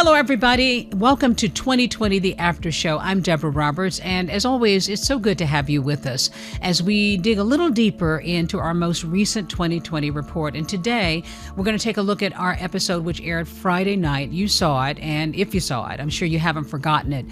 Hello, everybody. Welcome to 2020, the After Show. I'm Deborah Roberts, and as always, it's so good to have you with us as we dig a little deeper into our most recent 2020 report. And today, we're going to take a look at our episode, which aired Friday night. You saw it, and if you saw it, I'm sure you haven't forgotten it.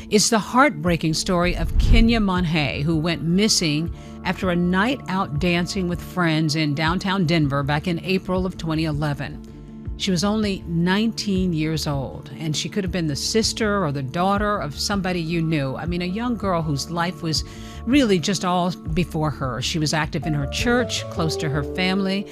It's the heartbreaking story of Kenia Monge, who went missing after a night out dancing with friends in downtown Denver back in April of 2011. She was only 19 years old, and she could have been the sister or the daughter of somebody you knew. I mean, a young girl whose life was really just all before her. She was active in her church, close to her family,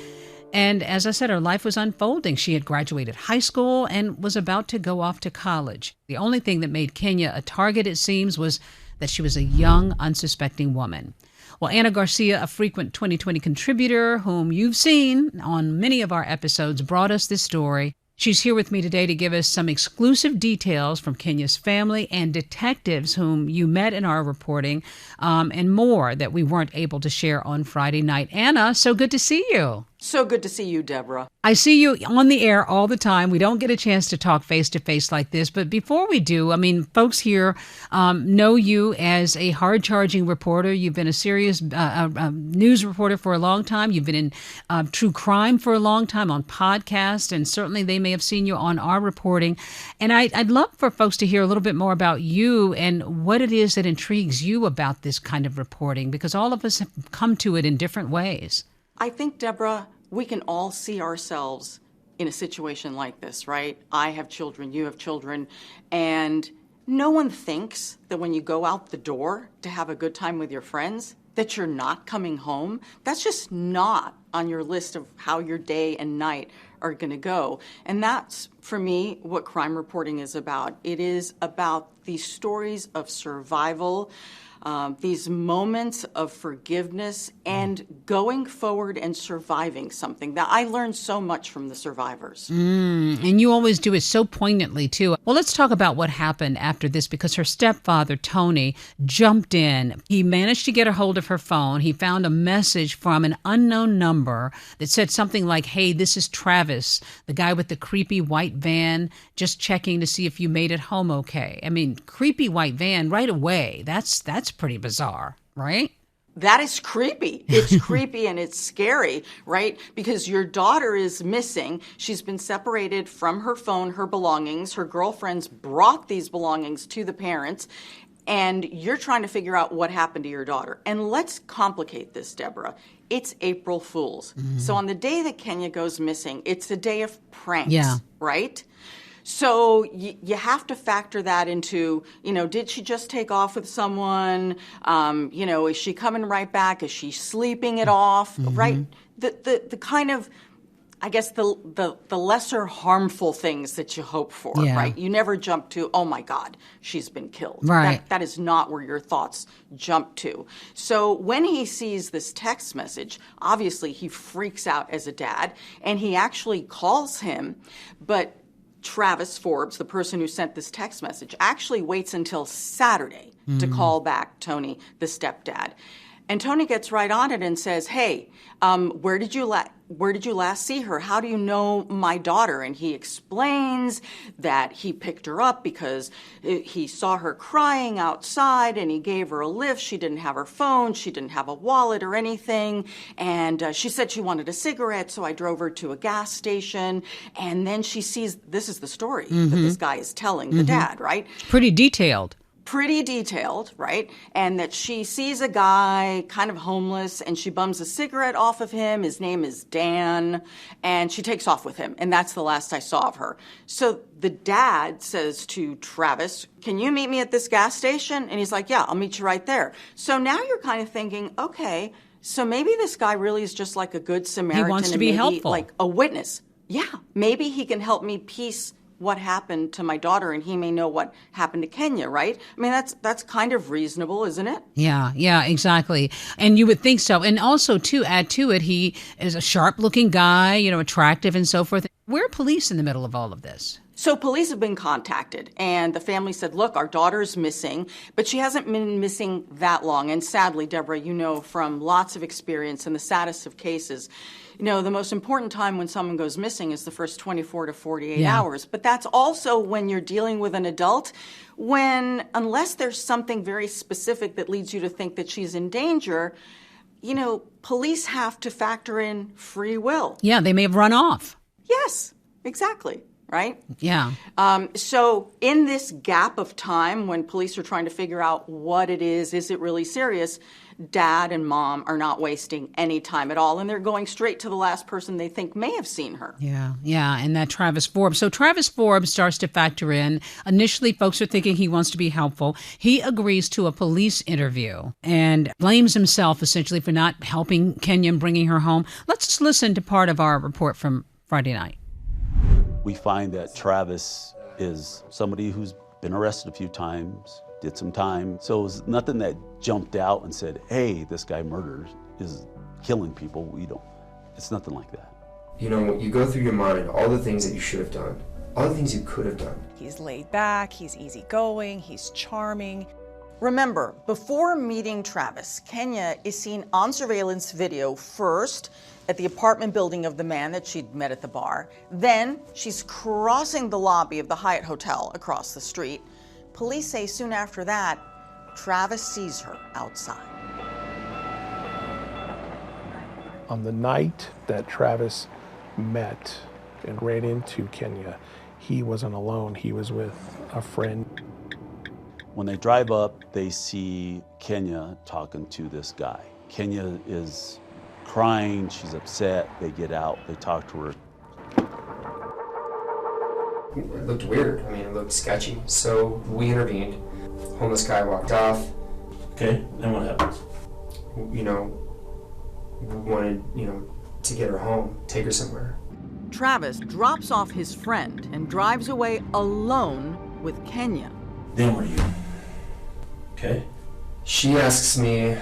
and as I said, her life was unfolding. She had graduated high school and was about to go off to college. The only thing that made Kenia a target, it seems, was that she was a young, unsuspecting woman. Well, Anna Garcia, a frequent 2020 contributor whom you've seen on many of our episodes, brought us this story. She's here with me today to give us some exclusive details from Kenia's family and detectives whom you met in our reporting, and more that we weren't able to share on Friday night. Anna, so good to see you. So good to see you, Deborah. I see you on the air all the time. We don't get a chance to talk face-to-face like this. But before we do, I mean, folks here know you as a hard-charging reporter. You've been a serious news reporter for a long time. You've been in true crime for a long time on podcasts, and certainly they may have seen you on our reporting. And I'd love for folks to hear a little bit more about you and what it is that intrigues you about this kind of reporting, because all of us have come to it in different ways. I think, Deborah, we can all see ourselves in a situation like this, right? I have children, you have children, and no one thinks that when you go out the door to have a good time with your friends, that you're not coming home. That's just not on your list of how your day and night are going to go. And that's, for me, what crime reporting is about. It is about these stories of survival, these moments of forgiveness and going forward and surviving something. That I learned so much from the survivors. And you always do it so poignantly, too. Well, let's talk about what happened after this, because her stepfather, Tony, jumped in. He managed to get a hold of her phone. He found a message from an unknown number that said something like, "Hey, this is Travis, the guy with the creepy white van, just checking to see if you made it home okay." I mean, creepy white van right away. That's pretty bizarre, right? That is creepy. It's creepy and it's scary, right? Because your daughter is missing. She's been separated from her phone, her belongings. Her girlfriends brought these belongings to the parents, and you're trying to figure out what happened to your daughter. And let's complicate this, Deborah. It's April Fool's. So on the day that Kenia goes missing, it's a day of pranks, right? So you have to factor that into, did she just take off with someone? Is she coming right back? Is she sleeping it off? Right? The kind of, I guess, the lesser harmful things that you hope for, right? You never jump to, oh my God, she's been killed. Right. That is not where your thoughts jump to. So when he sees this text message, obviously he freaks out as a dad, and he actually calls him, but Travis Forbes, the person who sent this text message, actually waits until Saturday to call back Tony, the stepdad. And Tony gets right on it and says, "Hey, where did you last see her? How do you know my daughter?" And he explains that he picked her up because he saw her crying outside and he gave her a lift. She didn't have her phone. She didn't have a wallet or anything. And she said she wanted a cigarette, so I drove her to a gas station. And then she sees, this is the story that this guy is telling the dad, right? Pretty detailed. Pretty detailed, right? And that she sees a guy kind of homeless and she bums a cigarette off of him. His name is Dan, and she takes off with him. And that's the last I saw of her. So the dad says to Travis, "Can you meet me at this gas station?" And he's like, "Yeah, I'll meet you right there." So now you're kind of thinking, okay, so maybe this guy really is just like a good Samaritan. He wants to be helpful. Like a witness. Yeah, maybe he can help me piece what happened to my daughter, and he may know what happened to Kenia, right? I mean, that's kind of reasonable, isn't it? Yeah, exactly. And you would think so. And also, to add to it, he is a sharp-looking guy, attractive and so forth. Where are police in the middle of all of this? So police have been contacted, and the family said, look, our daughter's missing, but she hasn't been missing that long. And sadly, Deborah, from lots of experience in the saddest of cases, The most important time when someone goes missing is the first 24 to 48 Yeah. hours. But that's also when you're dealing with an adult, unless there's something very specific that leads you to think that she's in danger, police have to factor in free will. Yeah, they may have run off. Yes, exactly. Right? Yeah. So in this gap of time when police are trying to figure out what it is it really serious, Dad and Mom are not wasting any time at all, and they're going straight to the last person they think may have seen her. Yeah, and that Travis Forbes. So Travis Forbes starts to factor in. Initially, folks are thinking he wants to be helpful. He agrees to a police interview and blames himself essentially for not helping Kenia and bringing her home. Let's just listen to part of our report from Friday night. We find that Travis is somebody who's been arrested a few times, did some time. So it was nothing that jumped out and said, hey, this guy is killing people. It's nothing like that. You go through your mind all the things that you should have done, all the things you could have done. He's laid back, he's easygoing, he's charming. Remember, before meeting Travis, Kenia is seen on surveillance video first at the apartment building of the man that she'd met at the bar. Then she's crossing the lobby of the Hyatt Hotel across the street. Police say soon after that, Travis sees her outside. On the night that Travis met and ran into Kenia, he wasn't alone. He was with a friend. When they drive up, they see Kenia talking to this guy. Kenia is crying, she's upset. They get out, they talk to her. It looked weird. It looked sketchy. So we intervened. Homeless guy walked off. Okay, then what happens? We wanted, to get her home, take her somewhere. Travis drops off his friend and drives away alone with Kenia. Then what do you do? Okay. She asks me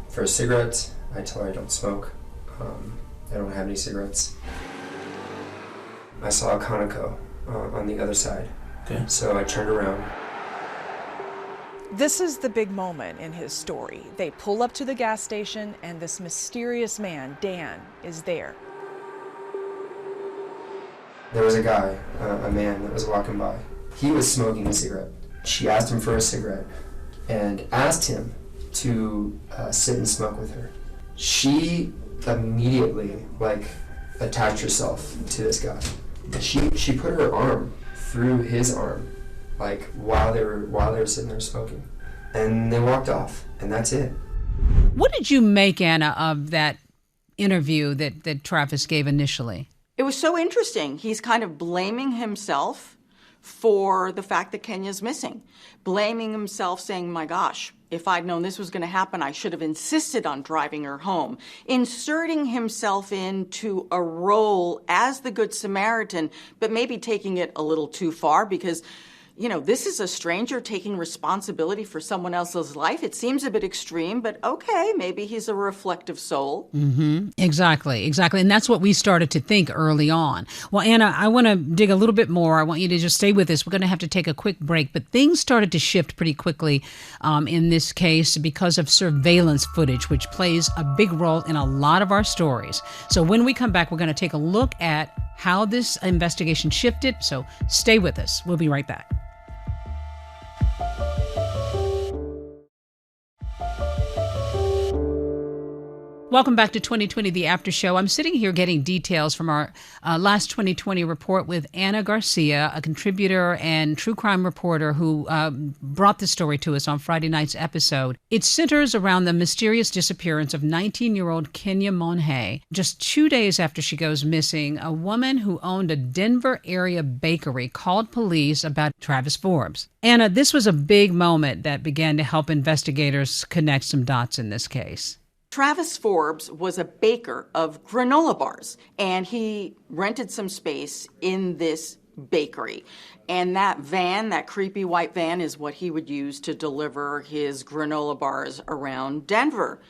for a cigarette. I tell her I don't smoke. I don't have any cigarettes. I saw a Conoco on the other side. Okay. So I turned around. This is the big moment in his story. They pull up to the gas station and this mysterious man, Dan, is there. There was a guy, a man that was walking by. He was smoking a cigarette. She asked him for a cigarette and asked him to sit and smoke with her. She immediately, attached herself to this guy. She put her arm through his arm, while they were sitting there smoking, and they walked off, and that's it. What did you make, Anna, of that interview that Travis gave initially? It was so interesting. He's kind of blaming himself for the fact that Kenia's missing. Blaming himself, saying, my gosh, if I'd known this was going to happen, I should have insisted on driving her home. Inserting himself into a role as the Good Samaritan, but maybe taking it a little too far because, this is a stranger taking responsibility for someone else's life. It seems a bit extreme, but okay, maybe he's a reflective soul. Mm-hmm. Exactly. And that's what we started to think early on. Well, Anna, I want to dig a little bit more. I want you to just stay with us. We're going to have to take a quick break, but things started to shift pretty quickly in this case because of surveillance footage, which plays a big role in a lot of our stories. So when we come back, we're going to take a look at how this investigation shifted. So stay with us. We'll be right back. Welcome back to 2020, The After Show. I'm sitting here getting details from our last 2020 report with Anna Garcia, a contributor and true crime reporter who brought this story to us on Friday night's episode. It centers around the mysterious disappearance of 19-year-old Kenia Monge. Just 2 days after she goes missing, a woman who owned a Denver area bakery called police about Travis Forbes. Anna, this was a big moment that began to help investigators connect some dots in this case. Travis Forbes was a baker of granola bars, and he rented some space in this bakery. And that van, that creepy white van, is what he would use to deliver his granola bars around Denver.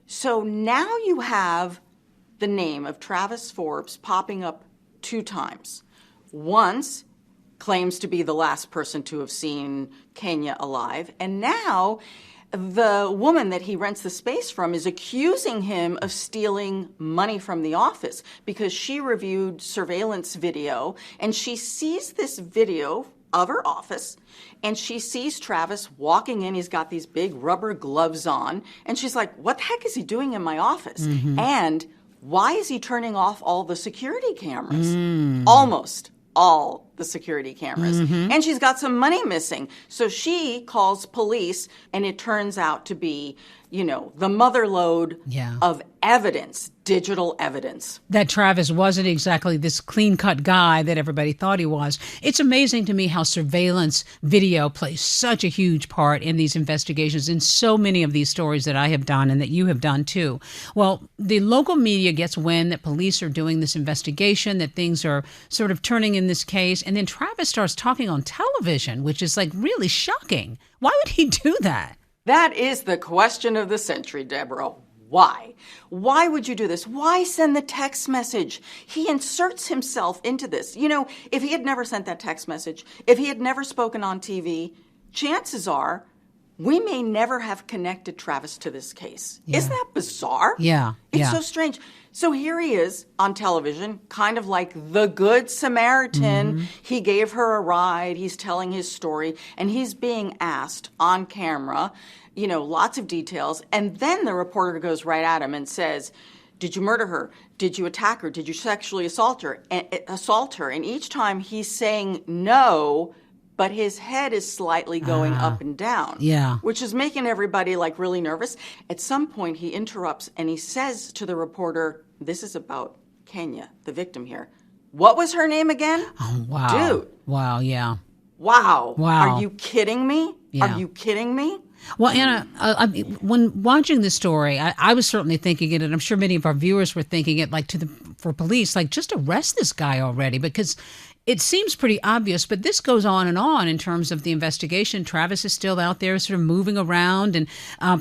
So now you have the name of Travis Forbes popping up 2 times. Once, claims to be the last person to have seen Kenia alive, and now the woman that he rents the space from is accusing him of stealing money from the office because she reviewed surveillance video and she sees this video of her office and she sees Travis walking in. He's got these big rubber gloves on and she's like, what the heck is he doing in my office? And why is he turning off all the security cameras? Almost all the security cameras. And she's got some money missing. So she calls police, and it turns out to be, the mother lode of evidence, digital evidence. That Travis wasn't exactly this clean-cut guy that everybody thought he was. It's amazing to me how surveillance video plays such a huge part in these investigations, in so many of these stories that I have done and that you have done too. Well, the local media gets wind that police are doing this investigation, that things are sort of turning in this case, and then Travis starts talking on television, which is like really shocking. Why would he do that? That is the question of the century, Deborah. Why? Why would you do this? Why send the text message? He inserts himself into this. If he had never sent that text message, if he had never spoken on TV, chances are we may never have connected Travis to this case. Yeah. Isn't that bizarre? Yeah. It's so strange. So here he is on television, kind of like the Good Samaritan. He gave her a ride. He's telling his story, and he's being asked on camera, lots of details. And then the reporter goes right at him and says, did you murder her? Did you attack her? Did you sexually assault her? And each time he's saying no, but his head is slightly going up and down, which is making everybody really nervous. At some point, he interrupts and he says to the reporter, this is about Kenia, the victim here. What was her name again? Oh, wow. Dude. Wow, yeah. Wow. Wow. Are you kidding me? Yeah. Are you kidding me? Well, Anna, when watching this story, I was certainly thinking it, and I'm sure many of our viewers were thinking it, for police, just arrest this guy already, because it seems pretty obvious, but this goes on and on in terms of the investigation. Travis is still out there sort of moving around, and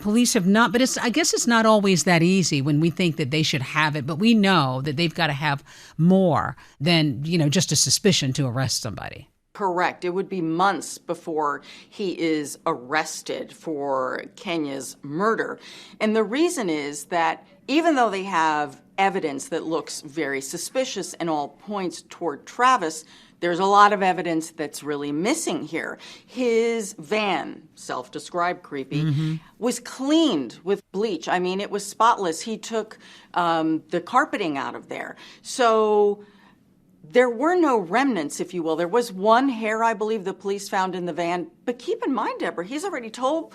police have not, but I guess it's not always that easy when we think that they should have it, but we know that they've got to have more than, just a suspicion to arrest somebody. Correct. It would be months before he is arrested for Kenia's murder. And the reason is that even though they have evidence that looks very suspicious and all points toward Travis, there's a lot of evidence that's really missing here. His van, self-described creepy, was cleaned with bleach. I mean, it was spotless. He took the carpeting out of there. So there were no remnants, if you will. There was one hair, I believe, the police found in the van. But keep in mind, Deborah, he's already told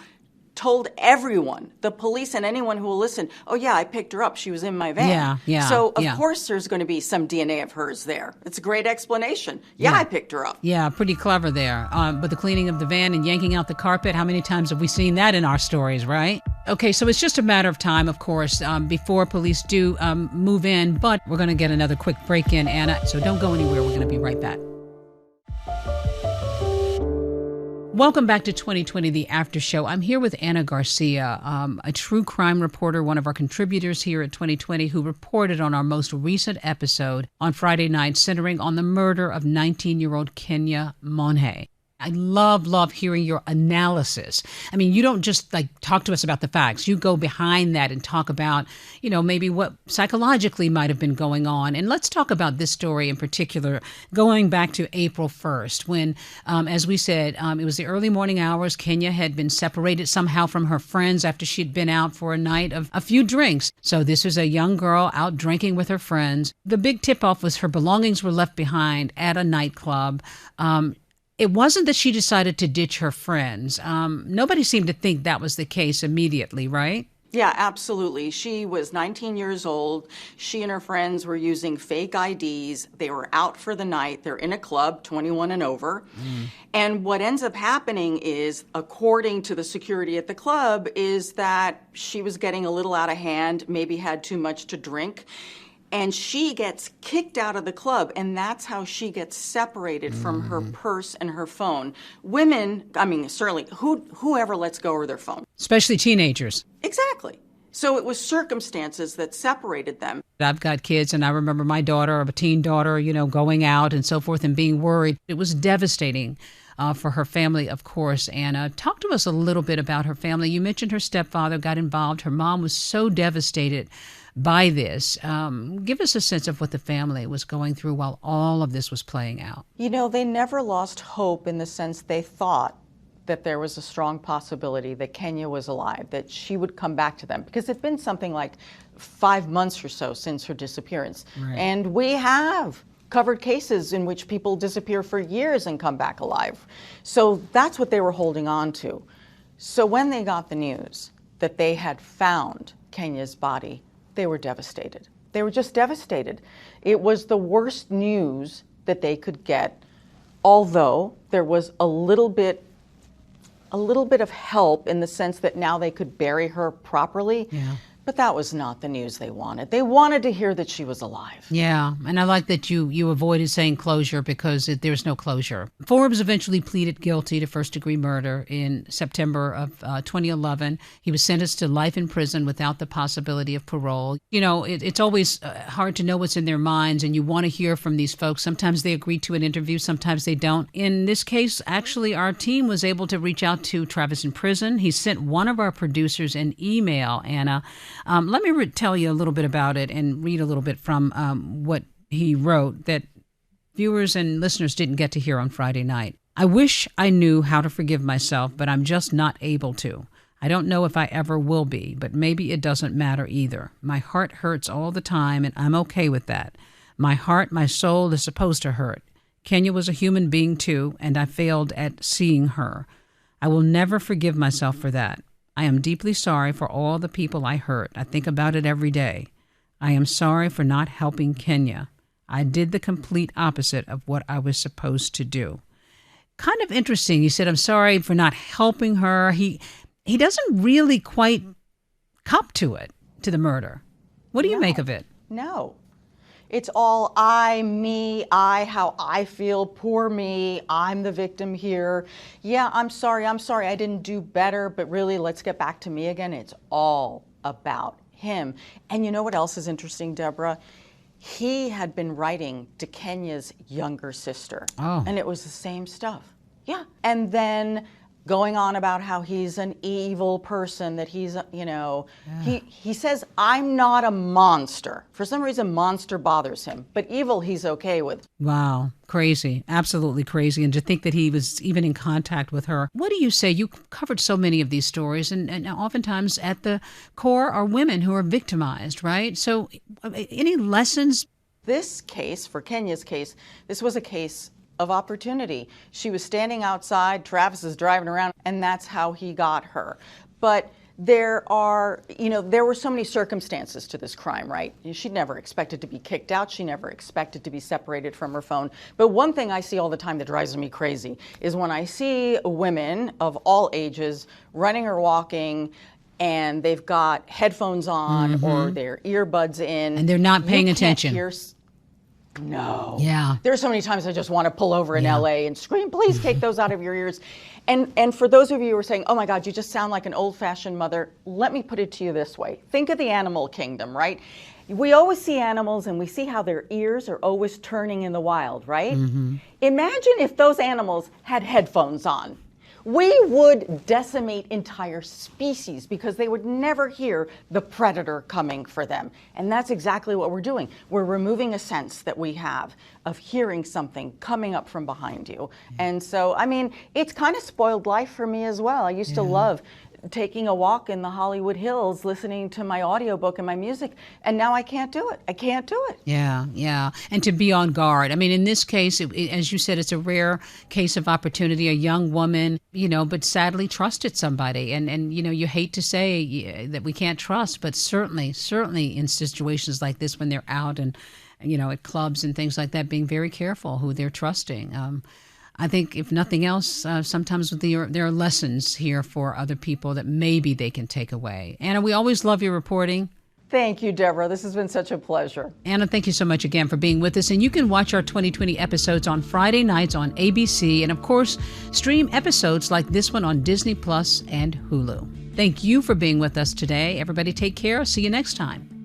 everyone, the police and anyone who will listen, oh, yeah, I picked her up. She was in my van. So, of course, there's going to be some DNA of hers there. It's a great explanation. Yeah, I picked her up. Yeah, pretty clever there. But the cleaning of the van and yanking out the carpet, how many times have we seen that in our stories, right? Okay, so it's just a matter of time, of course, before police do move in. But we're going to get another quick break in, Anna. So don't go anywhere. We're going to be right back. Welcome back to 2020, the After Show. I'm here with Anna Garcia, a true crime reporter, one of our contributors here at 2020, who reported on our most recent episode on Friday night, centering on the murder of 19-year-old Kenia Monge. I love hearing your analysis. I mean, you don't just talk to us about the facts. You go behind that and talk about, maybe what psychologically might have been going on. And let's talk about this story in particular, going back to April 1st, when, as we said, it was the early morning hours. Kenia had been separated somehow from her friends after she'd been out for a night of a few drinks. So this was a young girl out drinking with her friends. The big tip-off was her belongings were left behind at a nightclub. It wasn't that she decided to ditch her friends. Nobody seemed to think that was the case immediately, right? Yeah, absolutely. She was 19 years old. She and her friends were using fake IDs. They were out for the night. They're in a club, 21 and over. And what ends up happening is, according to the security at the club, is that she was getting a little out of hand, maybe had too much to drink. And she gets kicked out of the club, and that's how she gets separated from her purse and her phone. Women, I mean, certainly, whoever lets go of their phone. Especially teenagers. Exactly. So it was circumstances that separated them. I've got kids, and I remember my daughter, a teen daughter, going out and so forth and being worried. It was devastating. for her family, of course. Anna, talk to us a little bit about her family. You mentioned her stepfather got involved. Her mom was so devastated by this. Give us a sense of what the family was going through while all of this was playing out. You know, they never lost hope in the sense they thought that there was a strong possibility that Kenia was alive, that she would come back to them, because it's been something like 5 months or so since her disappearance. Right. And we have covered cases in which people disappear for years and come back alive. So that's what they were holding on to. So when they got the news that they had found Kenia's body, they were devastated. They were just devastated. It was the worst news that they could get, although there was a little bit of help in the sense that now they could bury her properly. Yeah. But that was not the news they wanted. They wanted to hear that she was alive. Yeah, and I like that you avoided saying closure because there's no closure. Forbes eventually pleaded guilty to first-degree murder in September of 2011. He was sentenced to life in prison without the possibility of parole. You know, it's always hard to know what's in their minds, and you want to hear from these folks. Sometimes they agree to an interview, sometimes they don't. In this case, actually, our team was able to reach out to Travis in prison. He sent one of our producers an email, Anna. Let me tell you a little bit about it and read a little bit from what he wrote that viewers and listeners didn't get to hear on Friday night. I wish I knew how to forgive myself, but I'm just not able to. I don't know if I ever will be, but maybe it doesn't matter either. My heart hurts all the time, and I'm okay with that. My heart, my soul is supposed to hurt. Kenia was a human being too, and I failed at seeing her. I will never forgive myself for that. I am deeply sorry for all the people I hurt. I think about it every day. I am sorry for not helping Kenia. I did the complete opposite of what I was supposed to do. Kind of interesting. He said, I'm sorry for not helping her. He doesn't really quite cop to it, to the murder. What do you make of it? No. It's all I, me, how I feel, poor me, I'm the victim here. Yeah, I'm sorry, I didn't do better, but really, let's get back to me again. It's all about him. And you know what else is interesting, Deborah? He had been writing to Kenia's younger sister. Oh. And it was the same stuff. Yeah. And then going on about how he's an evil person, that he's, you know, he says, I'm not a monster. For some reason, monster bothers him, but evil he's okay with. Wow. Crazy. Absolutely crazy. And to think that he was even in contact with her. What do you say? You covered so many of these stories, and oftentimes at the core are women who are victimized, right? So any lessons? This case, for Kenia's case, this was a case of opportunity. She was standing outside, Travis is driving around, and that's how he got her. But there were so many circumstances to this crime, right? She never expected to be kicked out. She never expected to be separated from her phone. But one thing I see all the time that drives me crazy is when I see women of all ages running or walking, and they've got headphones on or their earbuds in. And they're not paying attention. No. Yeah. There's so many times I just want to pull over in LA and scream, please take those out of your ears. And for those of you who are saying, oh my God, you just sound like an old-fashioned mother, let me put it to you this way. Think of the animal kingdom, right? We always see animals and we see how their ears are always turning in the wild, right? Mm-hmm. Imagine if those animals had headphones on. We would decimate entire species because they would never hear the predator coming for them. And that's exactly what we're doing. We're removing a sense that we have of hearing something coming up from behind you. And so, I mean, it's kind of spoiled life for me as well. I used to love taking a walk in the Hollywood Hills, listening to my audiobook and my music, and now I can't do it. I can't do it. Yeah. And to be on guard. I mean, in this case, as you said, it's a rare case of opportunity. A young woman, but sadly trusted somebody. And you hate to say that we can't trust, but certainly in situations like this when they're out and, at clubs and things like that, being very careful who they're trusting. I think if nothing else, sometimes there are lessons here for other people that maybe they can take away. Anna, we always love your reporting. Thank you, Deborah. This has been such a pleasure. Anna, thank you so much again for being with us. And you can watch our 2020 episodes on Friday nights on ABC. And of course, stream episodes like this one on Disney Plus and Hulu. Thank you for being with us today. Everybody take care. See you next time.